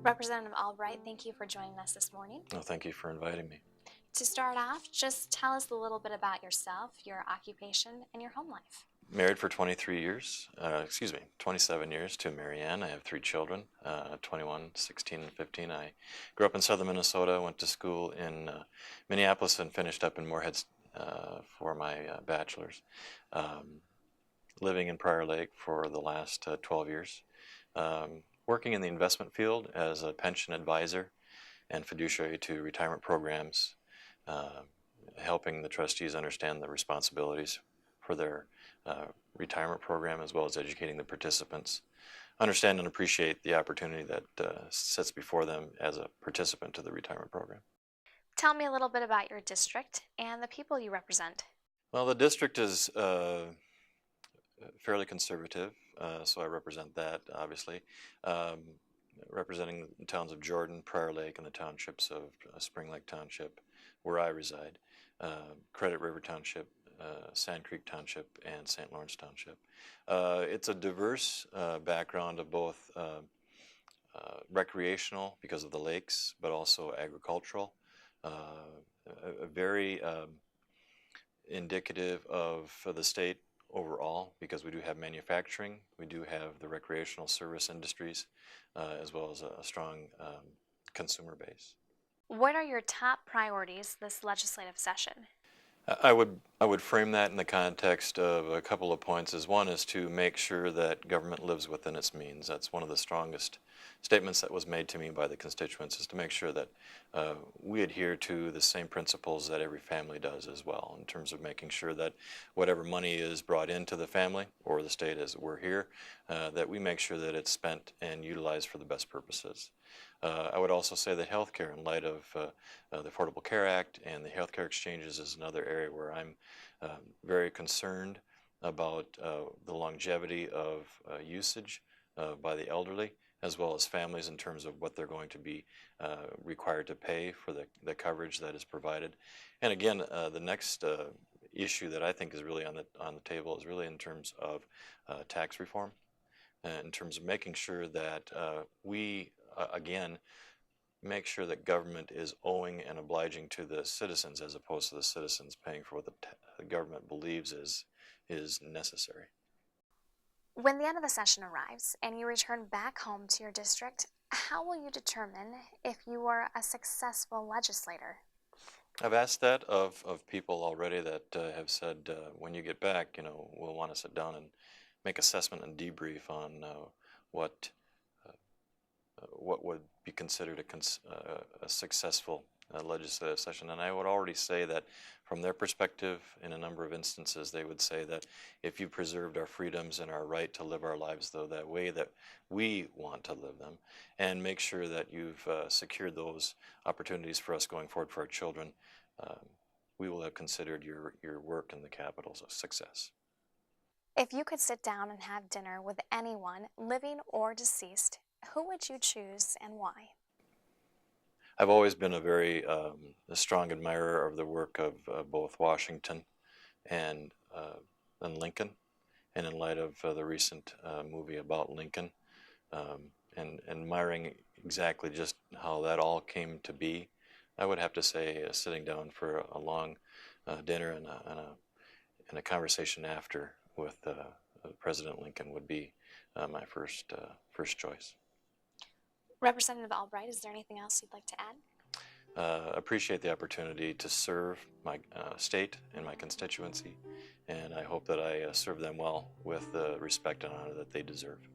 Representative Albright, thank you for joining us this morning. Well, thank you for inviting me. To start off, just tell us a little bit about yourself, your occupation, and your home life. Married for 27 years to Marianne. I have 3 children, 21, 16, and 15. I grew up in southern Minnesota, went to school in Minneapolis, and finished up in Moorhead for my bachelor's. Living in Prior Lake for the last 12 years. Working in the investment field as a pension advisor and fiduciary to retirement programs, helping the trustees understand the responsibilities for their retirement program, as well as educating the participants, understand and appreciate the opportunity that sits before them as a participant to the retirement program. Tell me a little bit about your district and the people you represent. Well, the district is fairly conservative, so I represent that, obviously. Representing the towns of Jordan, Prior Lake, and the townships of Spring Lake Township, where I reside, Credit River Township, Sand Creek Township, and St. Lawrence Township. It's a diverse background of both recreational, because of the lakes, but also agricultural. A very indicative of the state overall, because we do have manufacturing, we do have the recreational service industries, as well as a strong consumer base. What are your top priorities this legislative session? I would frame that in the context of a couple of points. One is to make sure that government lives within its means. That's one of the strongest statements that was made to me by the constituents, is to make sure that we adhere to the same principles that every family does as well, in terms of making sure that whatever money is brought into the family or the state as we're here, that we make sure that it's spent and utilized for the best purposes. I would also say that healthcare, in light of the Affordable Care Act and the healthcare exchanges, is another area where I'm very concerned about the longevity of usage by the elderly, as well as families, in terms of what they're going to be required to pay for the coverage that is provided. And again, the next issue that I think is really on the table is really in terms of tax reform, in terms of making sure that we again, make sure that government is owing and obliging to the citizens, as opposed to the citizens paying for what the government believes is necessary. When the end of the session arrives and you return back home to your district, how will you determine if you are a successful legislator? I've asked that of people already that have said, when you get back, we'll want to sit down and make assessment and debrief on what would be considered a successful legislative session. And I would already say that from their perspective, in a number of instances, they would say that if you preserved our freedoms and our right to live our lives that way that we want to live them, and make sure that you've secured those opportunities for us going forward for our children, we will have considered your work in the Capitol a success. If you could sit down and have dinner with anyone, living or deceased, who would you choose and why? I've always been a very strong admirer of the work of both Washington and Lincoln, and in light of the recent movie about Lincoln, and admiring exactly just how that all came to be, I would have to say sitting down for a long dinner and a conversation after with President Lincoln would be my first choice. Representative Albright, is there anything else you'd like to add? Appreciate the opportunity to serve my state and my constituency, and I hope that I serve them well with the respect and honor that they deserve.